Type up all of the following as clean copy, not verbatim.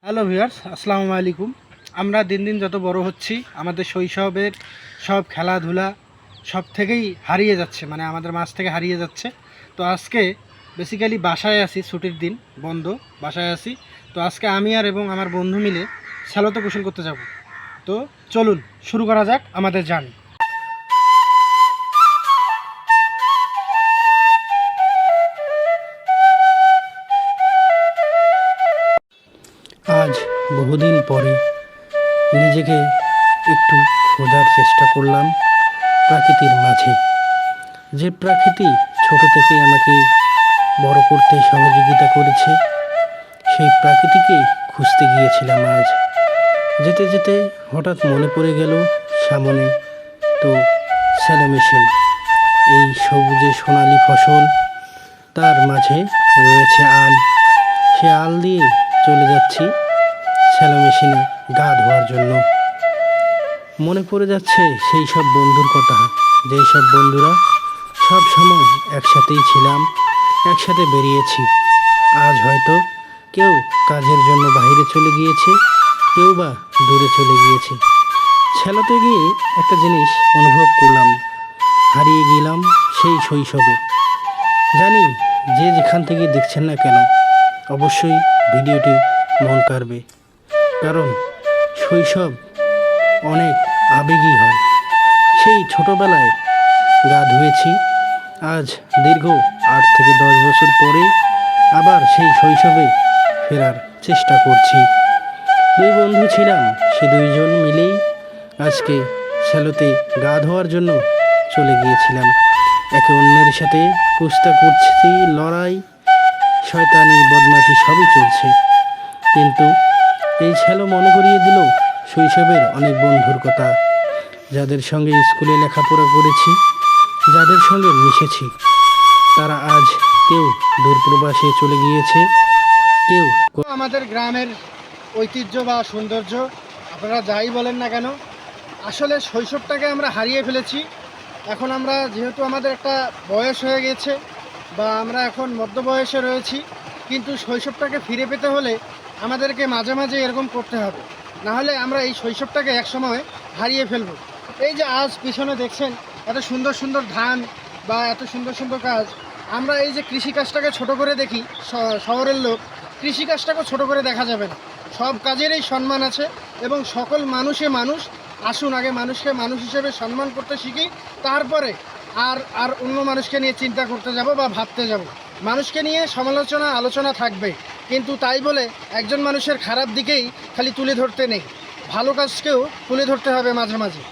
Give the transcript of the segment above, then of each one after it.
Hello viewers, আসসালামু আলাইকুম। আমরা দিন দিন যত বড় হচ্ছি আমাদের শৈশবের সব খেলাধুলা সব থেকেই হারিয়ে যাচ্ছে, মানে আমাদের মাঝ থেকে হারিয়ে যাচ্ছে। তো আজকে বেসিক্যালি বাসায় আছি, ছুটির দিন, বন্ধ, বাসায় আছি। তো আজকে আমি এবং আমার বন্ধু মিলে শ্যালোতে গোসল করতে যাব। তো চলুন শুরু করা যাক আমাদের জার্নি। আজ বহুদিন পরে নিজেকে একটু খোঁজার চেষ্টা করলাম প্রকৃতির মাঝে। যে প্রকৃতি ছোট থেকেই আমাকে বড় করতে সহযোগিতা করেছে, সেই প্রকৃতিকেই খুঁজতে গিয়েছিলাম আজ। যেতে যেতে হঠাৎ মনে পড়ে গেল সামনে তো শ্যালো মেশিন, এই সবুজে সোনালি ফসল, তার মাঝে রয়েছে আল। সে আল দিয়ে চলে যাচ্ছি শ্যালো মেশিনে গা ধোয়ার জন্য। মনে পড়ে যাচ্ছে সেই সব বন্ধুর কথা, যেই সব বন্ধুরা সব সময় একসাথেই ছিলাম, একসাথে বেরিয়েছি। আজ হয়তো কেউ কাজের জন্য বাইরে চলে গিয়েছে, কেউ বা দূরে চলে গিয়েছে। শ্যালোতে গিয়ে একটা জিনিস অনুভব করলাম, হারিয়ে গেলাম সেই শৈশবে। জানি যে যেখান থেকে দেখছেন না কেন, অবশ্যই ভিডিওটি মন কাড়বে, কারণ শৈশব অনেক আবেগী হয়। সেই ছোটোবেলায় গা ধুয়েছি, আজ দীর্ঘ 8 থেকে 10 বছর পরে আবার সেই শৈশবে ফেরার চেষ্টা করছি। দুই বন্ধু ছিলাম, সে দুইজন মিলেই আজকে শ্যালোতে গা ধোয়ার জন্য চলে গিয়েছিলাম। একে অন্যের সাথে কুস্তা করছি, লড়াই, শয়তানি, বদমাশি সবই চলছে। কিন্তু এই শ্যালো মনে করিয়ে দিল শৈশবের অনেক বন্ধুর কথা, যাদের সঙ্গে স্কুলে লেখাপড়া করেছি, যাদের সঙ্গে মিশেছি। তারা আজ কেউ দূরপ্রবাসে চলে গিয়েছে, কেউ আমাদের গ্রামের ঐতিহ্য বা সৌন্দর্য, আপনারা যাই বলেন না কেন, আসলে শৈশবটাকে আমরা হারিয়ে ফেলেছি। এখন আমরা যেহেতু আমাদের একটা বয়স হয়ে গেছে বা আমরা এখন মধ্য বয়সে রয়েছি, কিন্তু শৈশবটাকে ফিরে পেতে হলে আমাদেরকে মাঝে মাঝে এরকম করতে হবে, না হলে আমরা এই শৈশবটাকে একসময় হারিয়ে ফেলব। এই যে আজ পিছনে দেখছেন এত সুন্দর সুন্দর ধান বা এত সুন্দর সুন্দর কাজ, আমরা এই যে কৃষিকাজটাকে ছোট করে দেখি, শহরের লোক কৃষিকাজটাকেও ছোট করে দেখা যাবে না। সব কাজেরই সম্মান আছে এবং সকল মানুষ। আসুন আগে মানুষকে মানুষ হিসেবে সম্মান করতে শিখি, তারপরে আর অন্য মানুষকে নিয়ে চিন্তা করতে যাব বা ভাবতে যাব। মানুষকে নিয়ে সমালোচনা আলোচনা থাকবে, কিন্তু তাই বলে একজন মানুষের খারাপ দিকেই খালি তুলে ধরতে নেই, ভালো কাজকেও তুলে ধরতে হবে মাঝে মাঝে।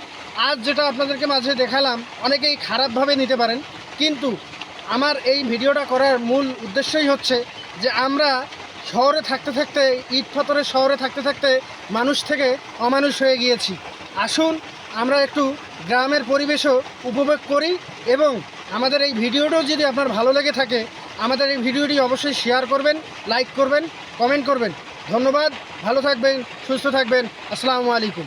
আজ যেটা আপনাদেরকে মাঝে দেখালাম, অনেকেই খারাপভাবে নিতে পারেন, কিন্তু আমার এই ভিডিওটা করার মূল উদ্দেশ্যই হচ্ছে যে আমরা শহরে থাকতে থাকতে, ইট পাথরের শহরে থাকতে থাকতে মানুষ থেকে অমানুষ হয়ে গিয়েছি। আসুন আমরা একটু গ্রামের পরিবেশও উপভোগ করি, এবং আমাদের এই ভিডিওটাও যদি আপনার ভালো লেগে থাকে, আমাদের এই ভিডিওটি অবশ্যই শেয়ার করবেন, লাইক করবেন, কমেন্ট করবেন। ধন্যবাদ, ভালো থাকবেন, সুস্থ থাকবেন। আসসালামু আলাইকুম।